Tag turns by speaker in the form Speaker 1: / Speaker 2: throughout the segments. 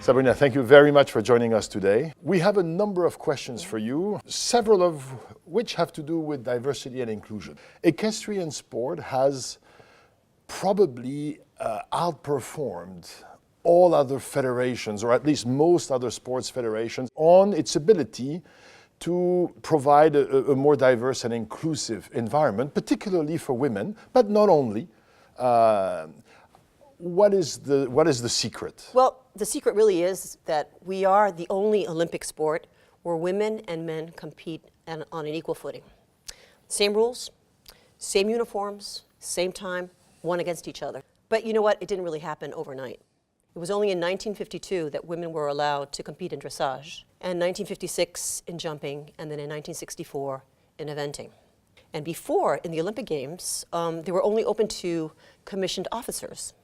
Speaker 1: Sabrina, thank you very much for joining us today. We have a number of questions for you, several of which have to do with diversity and inclusion. Equestrian sport has probably outperformed all other federations, or at least most other sports federations, on its ability to provide a more diverse and inclusive environment, particularly for women, but not only. What is the secret?
Speaker 2: Well, the secret really is that we are the only Olympic sport where women and men compete on an equal footing. Same rules, same uniforms, same time, one against each other. But you know what? It didn't really happen overnight. It was only in 1952 that women were allowed to compete in dressage, and 1956 in jumping, and then in 1964 in eventing. And before, in the Olympic Games, they were only open to commissioned officers.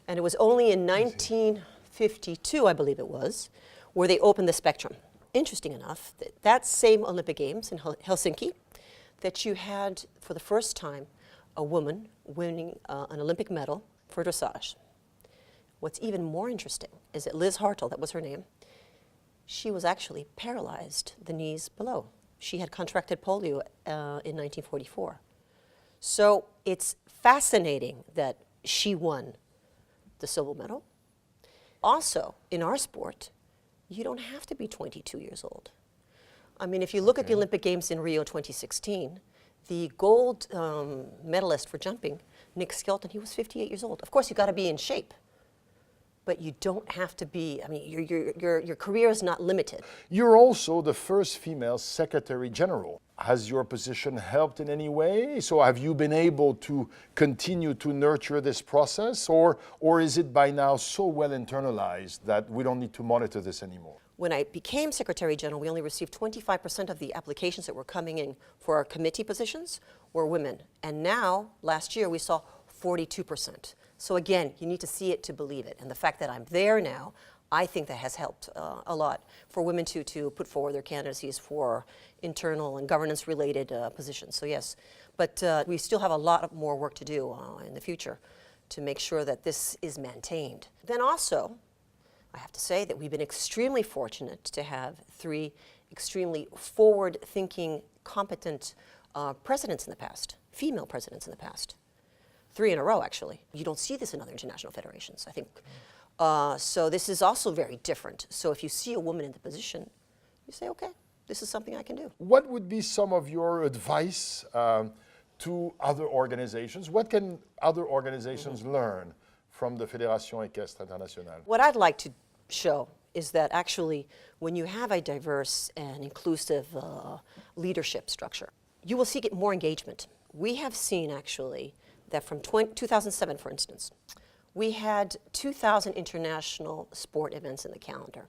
Speaker 2: And it was only in 1952, I believe it was, where they opened the spectrum. Interesting enough, that same Olympic Games in Helsinki, that you had, for the first time, a woman winning an Olympic medal for dressage. What's even more interesting is that Liz Hartl, that was her name, she was actually paralyzed, the knees below. She had contracted polio in 1944. So it's fascinating that she won the silver medal. Also, in our sport, you don't have to be 22 years old. I mean, if you look at the Olympic Games in Rio 2016, the gold medalist for jumping, Nick Skelton, he was 58 years old. Of course, you got to be in shape, but you don't have to be, I mean, your career is not limited.
Speaker 1: You're also the first female Secretary General. Has your position helped in any way? So have you been able to continue to nurture this process, or is it by now so well internalized that we don't need to monitor this anymore?
Speaker 2: When I became Secretary General, we only received 25% of the applications that were coming in for our committee positions were women. And now, last year, we saw 42%. So again, you need to see it to believe it. And the fact that I'm there now, I think that has helped a lot for women to put forward their candidacies for internal and governance-related positions. So yes, but we still have a lot more work to do in the future to make sure that this is maintained. Then also, I have to say that we've been extremely fortunate to have 3 extremely forward-thinking, competent presidents in the past, female presidents in the past. 3 in a row, actually. You don't see this in other international federations, I think. So this is also very different. So if you see a woman in the position, you say, okay, this is something I can do.
Speaker 1: What would be some of your advice to other organizations? What can other organizations learn from the Fédération Équestre Internationale?
Speaker 2: What I'd like to show is that actually when you have a diverse and inclusive leadership structure, you will see more engagement. We have seen actually that from 2007, for instance, we had 2,000 international sport events in the calendar.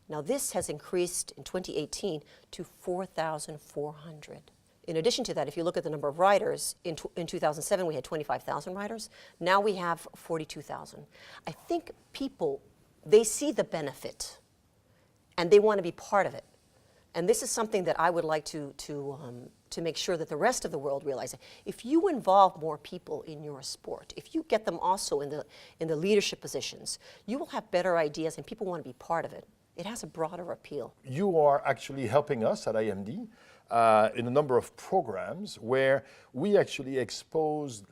Speaker 2: Now this has increased in 2018 to 4,400. In addition to that, if you look at the number of riders, in 2007 we had 25,000 riders. Now we have 42,000. I think people, they see the benefit and they want to be part of it. And this is something that I would like to make sure that the rest of the world realizes. If you involve more people in your sport, if you get them also in the leadership positions, you will have better ideas and people want to be part of it. It has a broader appeal. You
Speaker 1: are actually helping us at IMD in a number of programs where we actually expose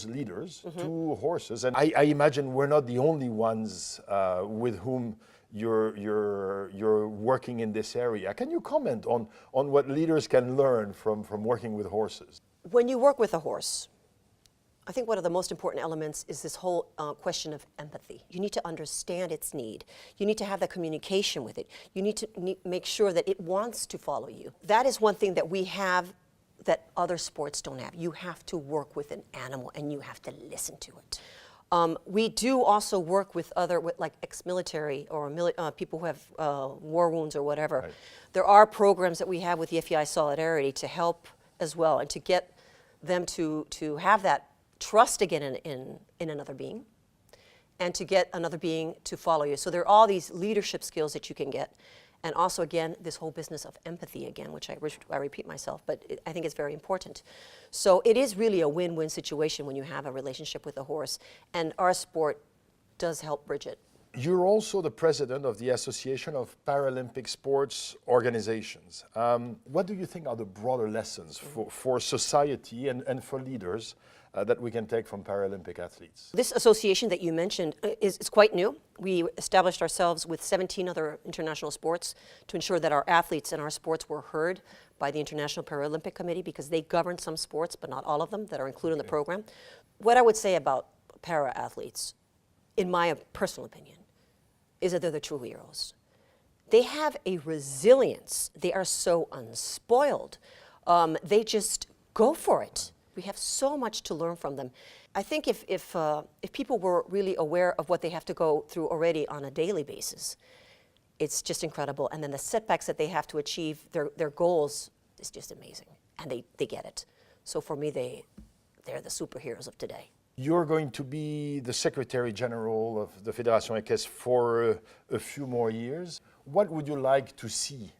Speaker 1: leaders to horses. And I imagine we're not the only ones with whom you're working in this area. Can you comment on what leaders can learn from working with horses?
Speaker 2: When you work with a horse, I think one of the most important elements is this whole question of empathy. You need to understand its need. You need to have that communication with it. You need to make sure that it wants to follow you. That is one thing that we have that other sports don't have. You have to work with an animal and you have to listen to it. We do also work with like ex-military or people who have war wounds or whatever. Right. There are programs that we have with the FEI Solidarity to help as well and to get them to have that trust again in another being and to get another being to follow you. So there are all these leadership skills that you can get. And also, again, this whole business of empathy again, which I repeat myself, but I think it's very important. So it is really a win-win situation when you have a relationship with a horse, and our sport does help bridge it.
Speaker 1: You're also the president of the Association of Paralympic Sports Organizations. What do you think are the broader lessons for society and for leaders that we can take from Paralympic athletes?
Speaker 2: This association that you mentioned is quite new. We established ourselves with 17 other international sports to ensure that our athletes and our sports were heard by the International Paralympic Committee, because they govern some sports, but not all of them, that are included in the program. What I would say about para-athletes, in my personal opinion, is that they're the true heroes. They have a resilience. They are so unspoiled. They just go for it. We have so much to learn from them. I think if people were really aware of what they have to go through already on a daily basis, it's just incredible. And then the setbacks that they have to achieve their goals is just amazing. And they get it. So for me, they're the superheroes of today.
Speaker 1: You're going to be the Secretary General of the Fédération Équestre for a few more years. What would you like to see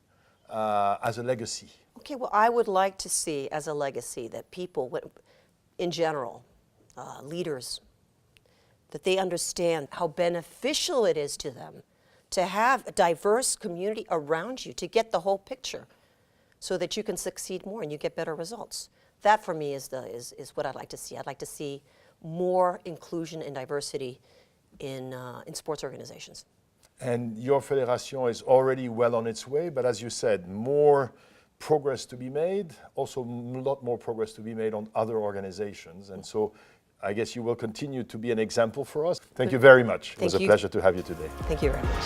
Speaker 1: as a legacy?
Speaker 2: Okay, well, I would like to see as a legacy that people, in general, leaders, that they understand how beneficial it is to them to have a diverse community around you, to get the whole picture so that you can succeed more and you get better results. That for me is what I'd like to see. I'd like to see more inclusion and diversity in sports organizations.
Speaker 1: And your federation is already well on its way, but as you said, more progress to be made, also a lot more progress to be made on other organizations. And so I guess you will continue to be an example for us. Thank you very much. It was a pleasure to have you today.
Speaker 2: Thank you very much.